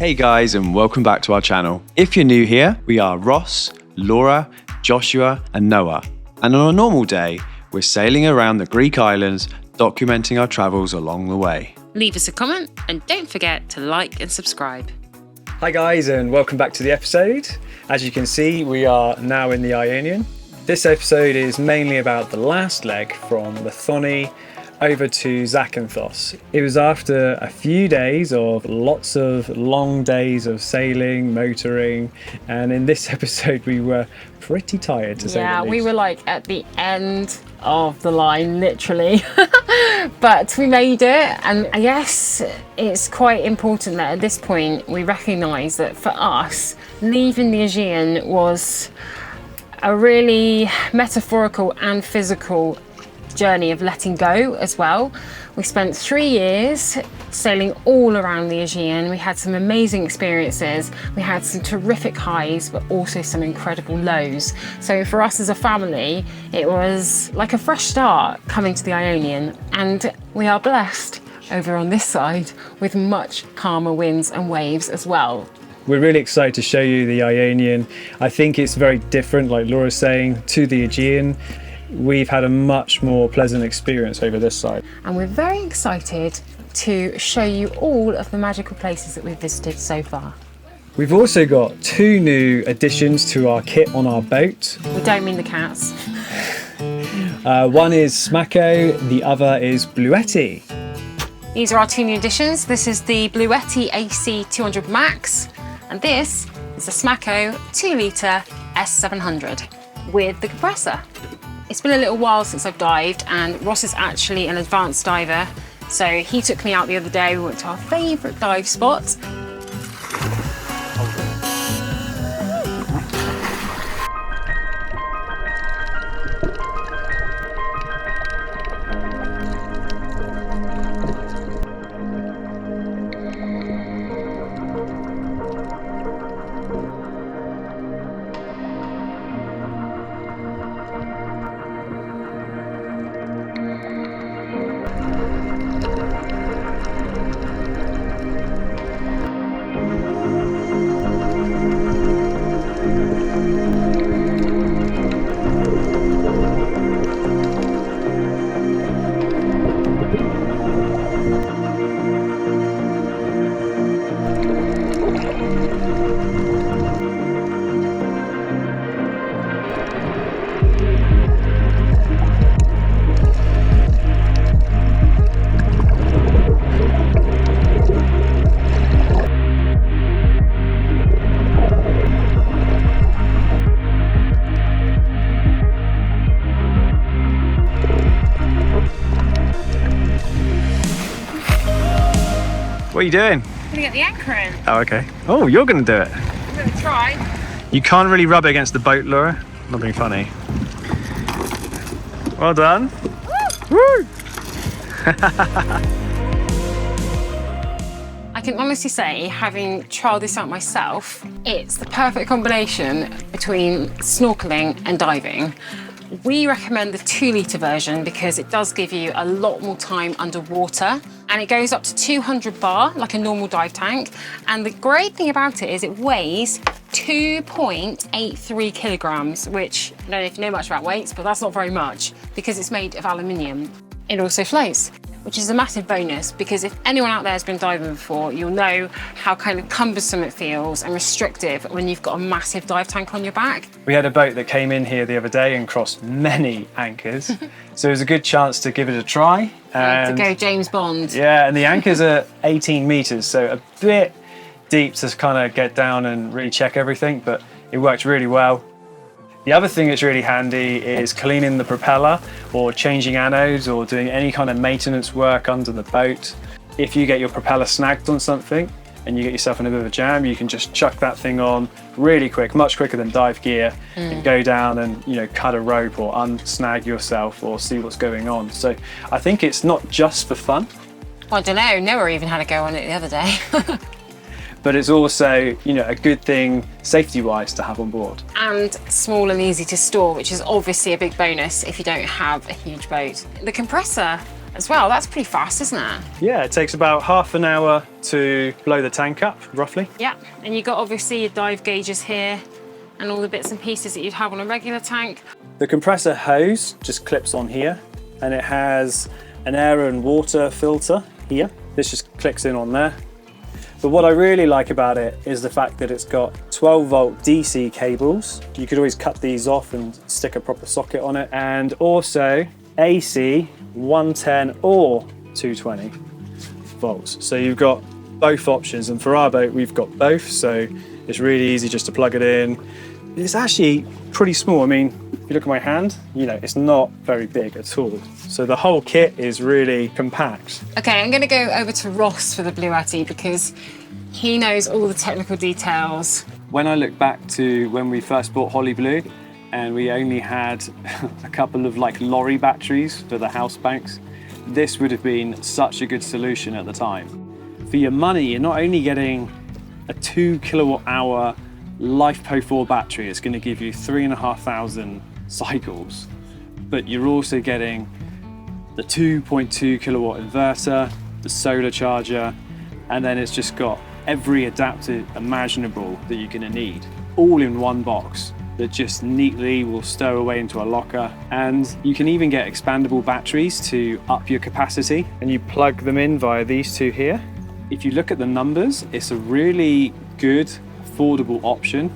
Hey guys, and welcome back to our channel. If you're new here, we are Ross, Laura, Joshua and Noah. And on a normal day, we're sailing around the Greek islands, documenting our travels along the way. Leave us a comment and don't forget to like and subscribe. Hi guys, and welcome back to the episode. As you can see, we are now in the Ionian. This episode is mainly about the last leg from Lithoni over to Zakynthos. It was after a few days of lots of long days of sailing, motoring, and in this episode we were pretty tired to say the least. Yeah, we were like at the end of the line, literally. But we made it, and I guess it's quite important that at this point we recognise that for us, leaving the Aegean was a really metaphorical and physical journey of letting go as well. We spent 3 years sailing all around the Aegean. We had some amazing experiences. We had some terrific highs, but also some incredible lows. So for us as a family, it was like a fresh start coming to the Ionian, and we are blessed over on this side with much calmer winds and waves as well. We're really excited to show you the Ionian. I think it's very different, like Laura's saying, to the Aegean. We've had a much more pleasant experience over this side. And we're very excited to show you all of the magical places that we've visited so far. We've also got 2 new additions to our kit on our boat. We don't mean the cats. One is Smaco, the other is Bluetti. These are our 2 new additions. This is the Bluetti AC 200 Max, and this is the Smaco 2 litre S700 with the compressor. It's been a little while since I've dived, and Ross is actually an advanced diver, so he took me out the other day. We went to our favourite dive spot. What are you doing? I'm gonna get the anchor in. Oh, okay. Oh, you're gonna do it. I'm gonna try. You can't really rub it against the boat, Laura. Not being funny. Well done. Woo! I can honestly say, having trialled this out myself, it's the perfect combination between snorkeling and diving. We recommend the 2 litre version because it does give you a lot more time underwater, and it goes up to 200 bar like a normal dive tank. And the great thing about it is it weighs 2.83 kilograms, which I don't know if you know much about weights, but that's not very much because it's made of aluminium. It also floats, which is a massive bonus, because if anyone out there has been diving before, you'll know how kind of cumbersome it feels and restrictive when you've got a massive dive tank on your back. We had a boat that came in here the other day and crossed many anchors, so it was a good chance to give it a try. And to go James Bond. Yeah, and the anchors are 18 metres, so a bit deep to kind of get down and really check everything, but it worked really well. The other thing that's really handy is cleaning the propeller or changing anodes or doing any kind of maintenance work under the boat. If you get your propeller snagged on something and you get yourself in a bit of a jam, you can just chuck that thing on really quick, much quicker than dive gear, and go down and, you know, cut a rope or unsnag yourself or see what's going on. So I think it's not just for fun. Well, I don't know, Noah even had a go on it the other day. But it's also, you know, a good thing safety-wise to have on board. And small and easy to store, which is obviously a big bonus if you don't have a huge boat. The compressor as well. That's pretty fast, isn't it? Yeah, it takes about half an hour to blow the tank up, roughly. Yeah, and you've got obviously your dive gauges here and all the bits and pieces that you'd have on a regular tank. The compressor hose just clips on here, and it has an air and water filter here. This just clicks in on there. But what I really like about it is the fact that it's got 12-volt DC cables. You could always cut these off and stick a proper socket on it. And also AC 110 or 220 volts. So you've got both options. And for our boat, we've got both. So it's really easy just to plug it in. It's actually pretty small. I mean, if you look at my hand, you know, it's not very big at all. So the whole kit is really compact. Okay, I'm going to go over to Ross for the Bluetti because he knows all the technical details. When I look back to when we first bought Holly Blue and we only had a couple of like lorry batteries for the house banks, this would have been such a good solution at the time. For your money, you're not only getting a 2 kilowatt hour LifePo4 battery, it's going to give you 3,500 cycles, but you're also getting the 2.2 kilowatt inverter, the solar charger, and then it's just got every adapter imaginable that you're going to need, all in one box that just neatly will stow away into a locker. And you can even get expandable batteries to up your capacity, and you plug them in via these two here. If you look at the numbers, it's a really good, affordable option.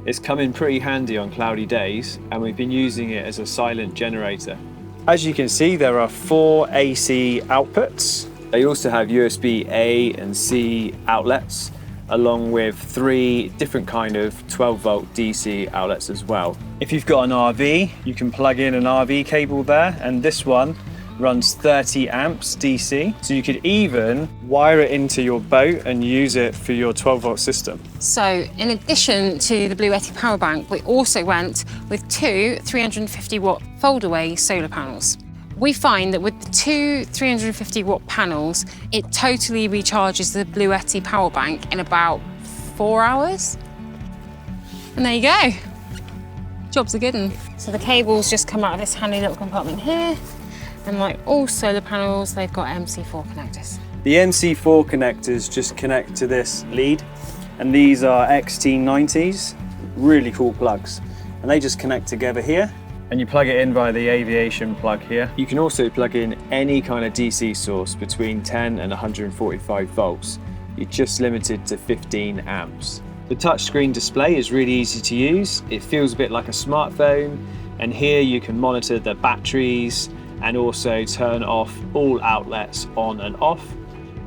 It's come in pretty handy on cloudy days, and we've been using it as a silent generator. As you can see, there are 4 AC outputs. They also have USB A and C outlets, along with 3 different kind of 12-volt DC outlets as well. If you've got an RV, you can plug in an RV cable there, and this one runs 30 amps DC. So you could even wire it into your boat and use it for your 12-volt system. So in addition to the Bluetti power bank, we also went with 2 350-watt fold-away solar panels. We find that with the 2 350-watt panels, it totally recharges the Bluetti power bank in about 4 hours. And there you go. Job's a good one. So the cables just come out of this handy little compartment here. And like all solar panels, they've got MC4 connectors. The MC4 connectors just connect to this lead, and these are XT90s, really cool plugs. And they just connect together here, and you plug it in via the aviation plug here. You can also plug in any kind of DC source between 10 and 145 volts. You're just limited to 15 amps. The touchscreen display is really easy to use. It feels a bit like a smartphone, and here you can monitor the batteries and also turn off all outlets on and off.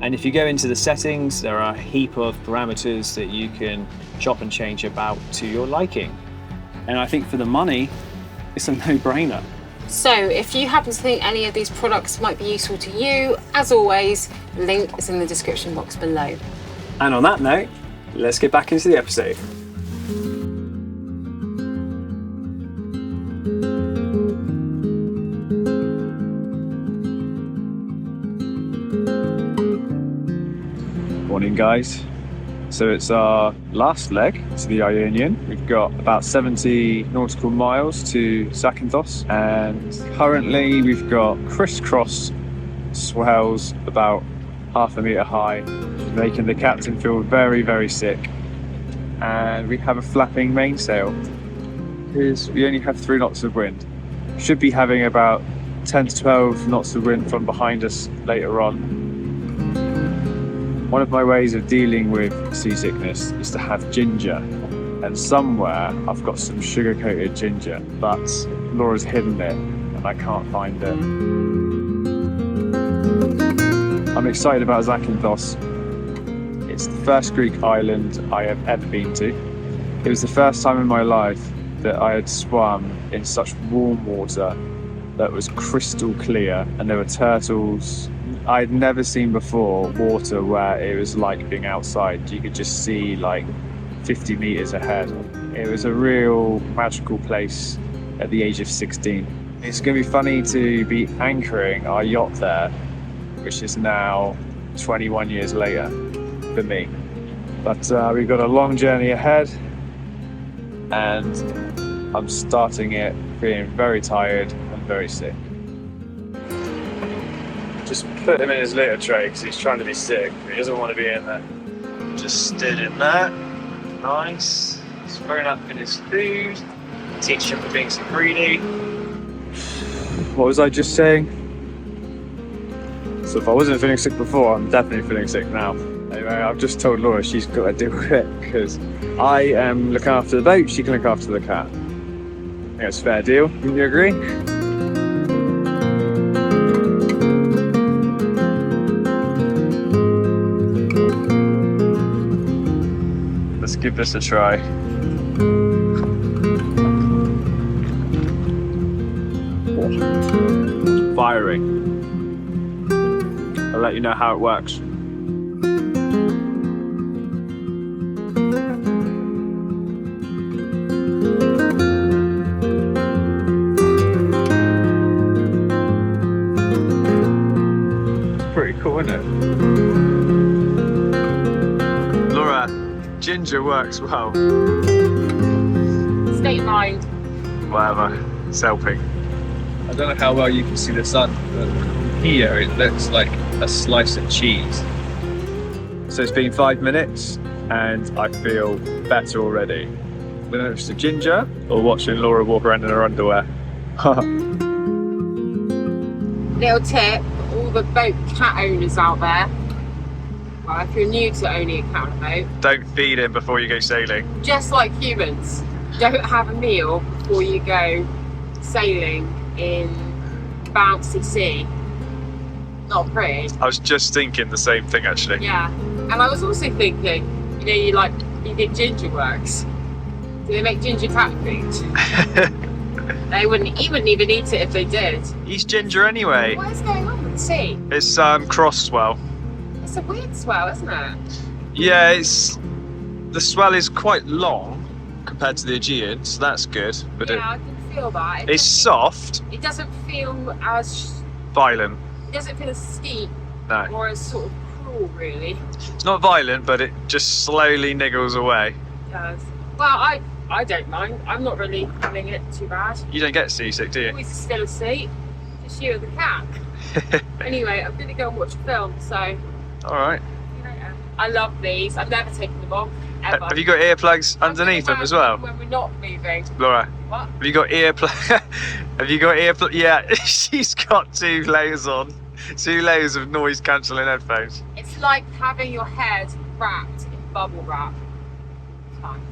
And if you go into the settings, there are a heap of parameters that you can chop and change about to your liking. And I think for the money, it's a no-brainer. So if you happen to think any of these products might be useful to you, as always, link is in the description box below. And on that note, let's get back into the episode. Morning, guys. So it's our last leg to the Ionian. We've got about 70 nautical miles to Zakynthos, and currently we've got crisscross swells about half a metre high, making the captain feel very, very sick. And we have a flapping mainsail because we only have 3 knots of wind. Should be having about 10 to 12 knots of wind from behind us later on. One of my ways of dealing with seasickness is to have ginger, and somewhere I've got some sugar-coated ginger, but Laura's hidden it and I can't find it. I'm excited about Zakynthos. It's the first Greek island I have ever been to. It was the first time in my life that I had swum in such warm water that was crystal clear, and there were turtles. I'd never seen before water where it was like being outside. You could just see like 50 meters ahead. It was a real magical place at the age of 16. It's going to be funny to be anchoring our yacht there, which is now 21 years later for me. But we've got a long journey ahead, and I'm starting it feeling very tired and very sick. Just put him in his litter tray because he's trying to be sick. He doesn't want to be in there. Just stood in that. Nice. He's thrown up in his food. Teach him for being so greedy. What was I just saying? So if I wasn't feeling sick before, I'm definitely feeling sick now. Anyway, I've just told Laura she's got to deal with it because I am looking after the boat, she can look after the cat. I think that's a fair deal. Wouldn't you agree? Let's give this a try. Firing. I'll let you know how it works. Pretty cool, isn't it? Laura, ginger works well. State of mind. Whatever, it's helping. I don't know how well you can see the sun, but here it looks like a slice of cheese. So it's been 5 minutes and I feel better already. Whether it's the ginger or watching Laura walk around in her underwear. Little tip for all the boat cat owners out there. Well, if you're new to owning a cat on a boat, Don't feed him before you go sailing. just like humans, don't have a meal before you go sailing in bouncy sea. Not pretty. I was just thinking the same thing actually. Yeah. And I was also thinking, you did ginger works. Do they make ginger cat food? He wouldn't even eat it if they did. He's ginger anyway. What is going on with the sea? It's cross swell. It's a weird swell, isn't it? Yeah, the swell is quite long compared to the Aegean, so that's good. But Yeah, I can feel that. it's soft, It doesn't feel as violent. It doesn't feel as steep No, or as sort of cruel, really. it's not violent, but it just slowly niggles away. It does. Well, I don't mind. I'm not really feeling it too bad. You don't get seasick, do you? Always still asleep. Just you and the cat. Anyway, I'm going to go and watch a film, so see All right. you later. I love these. I've never taken them off, ever. Have you got earplugs I'm underneath gonna them as wear well, when we're not moving. Laura? What? Have you got earplugs? Have you got earplugs? Yeah, she's got 2 layers on. 2 layers of noise cancelling headphones. It's like having your head wrapped in bubble wrap. It's fine.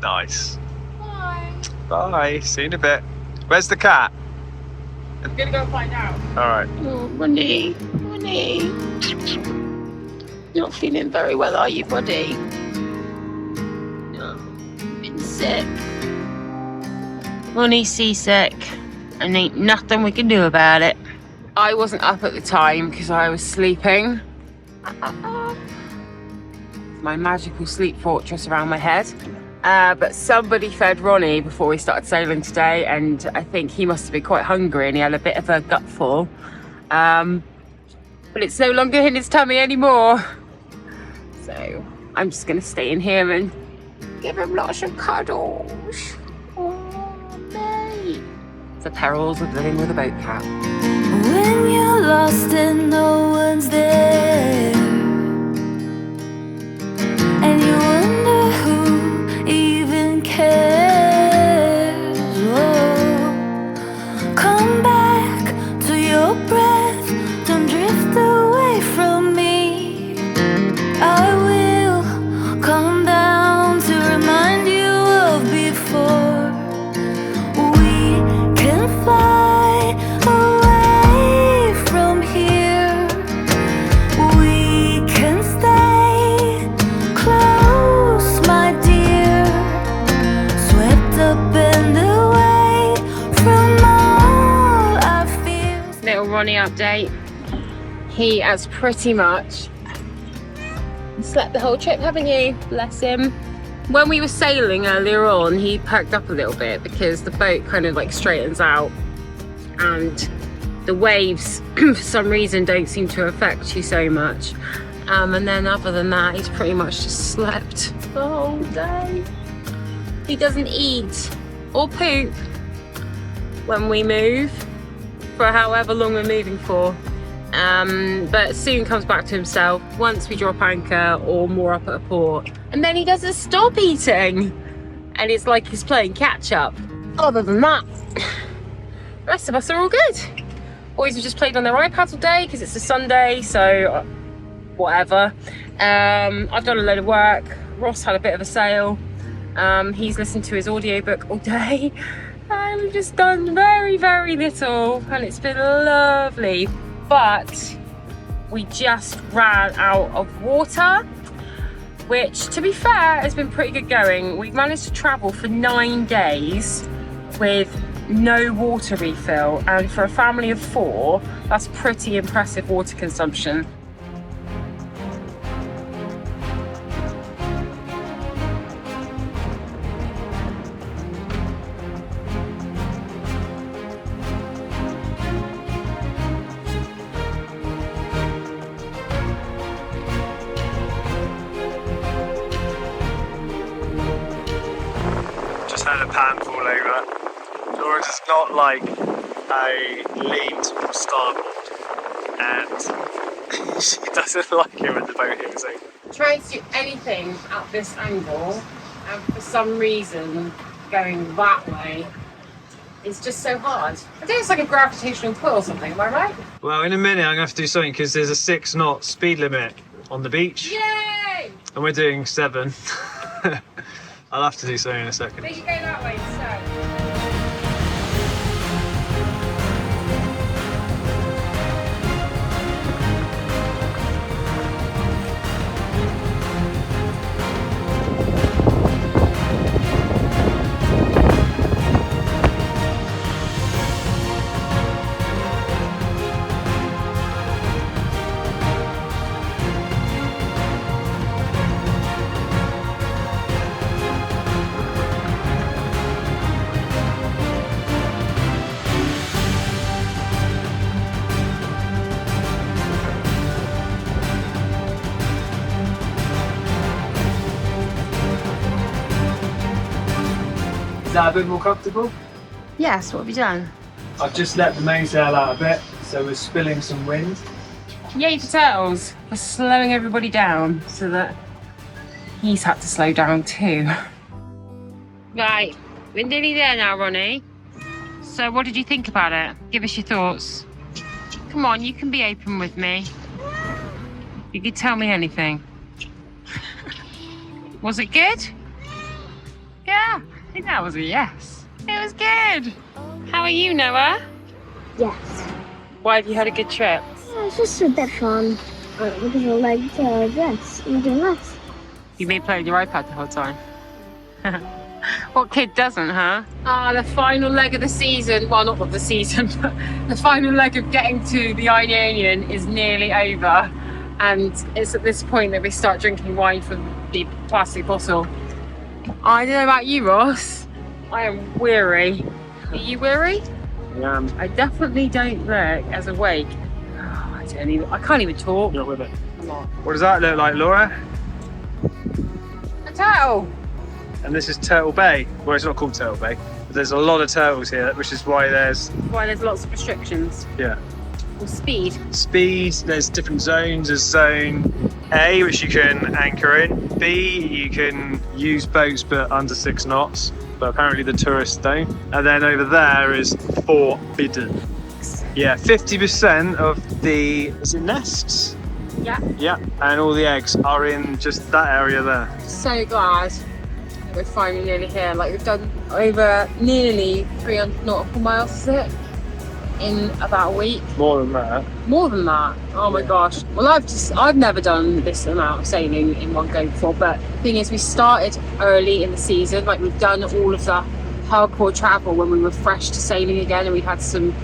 Nice. Bye. Bye. See you in a bit. Where's the cat? I'm going to go find out. All right. Oh, Ronnie. Not feeling very well, are you, buddy? No, been sick. Ronnie's seasick, and ain't nothing we can do about it. I wasn't up at the time because I was sleeping. My magical sleep fortress around my head. But somebody fed Ronnie before we started sailing today, and I think he must have been quite hungry and he had a bit of a gutful. But it's no longer in his tummy anymore. So I'm just going to stay in here and give him lots of cuddles. Oh, mate. The perils of living with a boat cat. When you're lost and no one's there, and you wonder who even cares. Oh, come back to your breath, don't drift away from me. I will come down to remind you of before. We can fly away from here. We can stay close, my dear. Swept up and away from all our fears. Little Ronnie update. He has pretty much slept the whole trip, haven't you? Bless him. When we were sailing earlier on, he perked up a little bit because the boat kind of like straightens out and the waves for some reason don't seem to affect you so much. And then other than that, he's pretty much just slept the whole day. He doesn't eat or poop when we move for however long we're moving for. but soon comes back to himself once we drop anchor or more up at a port. And then he doesn't stop eating. And it's like he's playing catch up. Other than that, the rest of us are all good. Boys have just played on their iPads all day because it's a Sunday, so whatever. I've done a load of work. Ross had a bit of a sail. He's listened to his audiobook all day. And we've just done very, very little, and it's been lovely. But we just ran out of water, which, to be fair, has been pretty good going. We've managed to travel for 9 days with no water refill, and for a family of 4, that's pretty impressive water consumption. Had a pan fall over. Laura does not like a lean to starboard, and she doesn't like it when the boat hits over. Trying to do anything at this angle, and for some reason going that way is just so hard. I think it's like a gravitational pull or something, am I right? Well, in a minute I'm going to have to do something because there's a 6-knot speed limit on the beach. Yay! And we're doing 7. I'll have to do something in a second. They should go that way instead. Is that a bit more comfortable? Yes, what have you done? I've just let the mainsail out a bit, so we're spilling some wind. Yay for Turtles for slowing everybody down so that he's had to slow down too. Right, we're nearly there now, Ronnie. So what did you think about it? Give us your thoughts. Come on, you can be open with me. You could tell me anything. Was it good? Yeah, I think that was a yes. It was good. How are you, Noah? Yes. Why have you had a good trip? It's just a bit fun. Because I like this and doing this. You've been playing your iPad the whole time. What kid doesn't, huh? The final leg of the season, well, not of the season, but the final leg of getting to the Ionian is nearly over. And it's at this point that we start drinking wine from the plastic bottle. I don't know about you, Ross. I am weary. Are you weary? Yeah. I definitely don't look as awake. I can't even talk. You're with it. I'm not. What does that look like, Laura? A turtle. And this is Turtle Bay. Well, it's not called Turtle Bay, but there's a lot of turtles here, which is why there's... Why there's lots of restrictions. Yeah. Or speed. Speed, there's different zones. There's zone A, which you can anchor in. B, you can use boats but under 6 knots, but apparently the tourists don't. And then over there is forbidden. Yeah, 50% of the, is it nests? Yeah. Yeah, and all the eggs are in just that area there. So glad we're finally nearly here. Like, we've done over nearly 300 nautical miles, is it? In about a week. More than that. More than that. Oh my gosh. Well, I've never done this amount of sailing in one go before, but the thing is, we started early in the season. Like, we've done all of the hardcore travel when we were fresh to sailing again, and we had some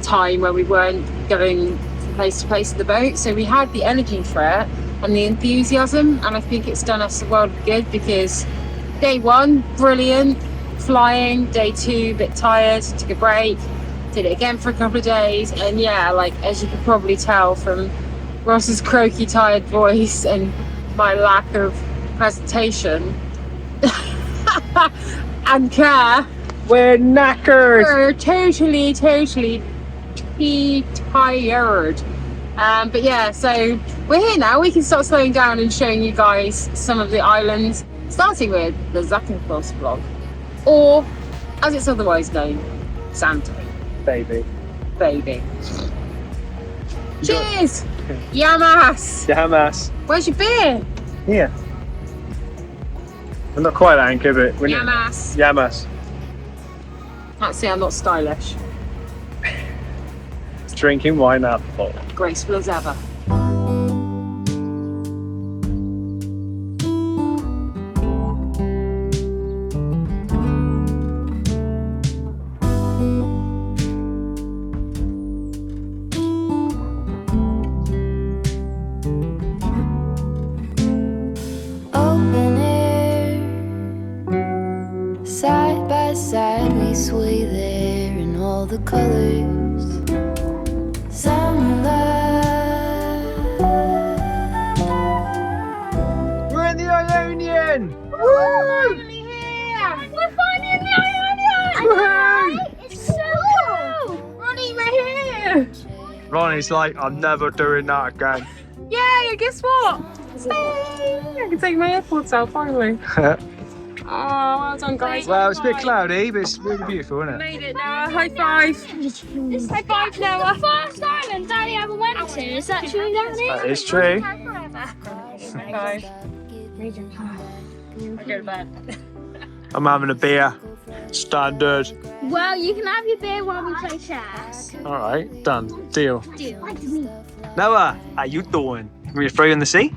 time where we weren't going from place to place in the boat, so we had the energy for it and the enthusiasm, and I think it's done us a world of good, because day 1, brilliant flying. Day 2, a bit tired, took a break, did it again for a couple of days, and yeah, like, as you can probably tell from Ross's croaky tired voice and my lack of presentation and care, we're knackered. We're totally tired. But yeah, so we're here now. We can start slowing down and showing you guys some of the islands, starting with the Zakynthos vlog, or as it's otherwise known, Santo. Baby. Baby. Cheers! Yamas! Yamas. Where's your beer? Here. I'm not quite that anchor, but we're Yamas. Yamas. Can't see I'm not stylish. Drinking wine out the bottle. Graceful as ever. Open air, side by side we sway there in all the colors. Summer love. We're in the Ionian! We're finally here! We're finally in the Ionian! It's so cool. Ronnie, we're here! Ronnie's like, I'm never doing that again. Yay, guess what? I can take my AirPods out finally. Oh, well done, guys. Well, it's a bit cloudy, but it's really beautiful, isn't it? Made it, Noah. High five. High five, Noah. The first island Daddy ever went to. Is that true, Daddy? That is true. High five. I go to bed. I'm having a beer. Standard. Well, you can have your beer while we play chess. All right, done. Deal. Deal. Like me. Noah, how you doing? Want me to throw you in the sea?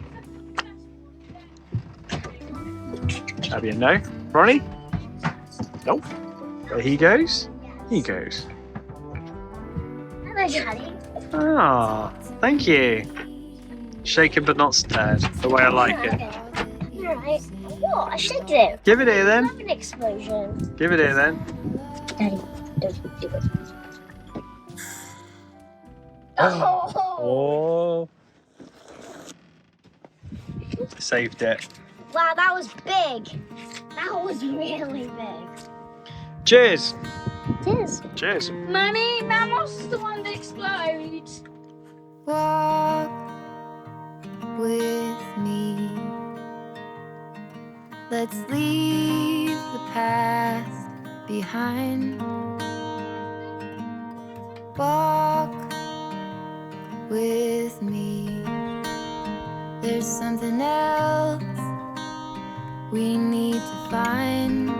That'd be a no. Ronnie? Nope. There he goes. He goes. Hello, Daddy. Ah, thank you. Shaken but not stirred, the way I like it. Alright. What? I should do. Give it here then. Have an explosion. Give it here then. Daddy, don't do it. Oh! Oh. Saved it. Wow, that was big. That was really big. Cheers. Cheers. Cheers. Mummy, that was the one that explodes. Walk with me. Let's leave the past behind. Walk with me. There's something else we need to find.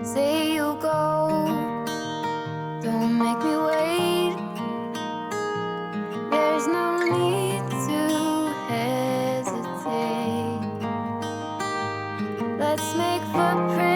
Say you'll go, don't make me wait. There's no need to hesitate. Let's make footprints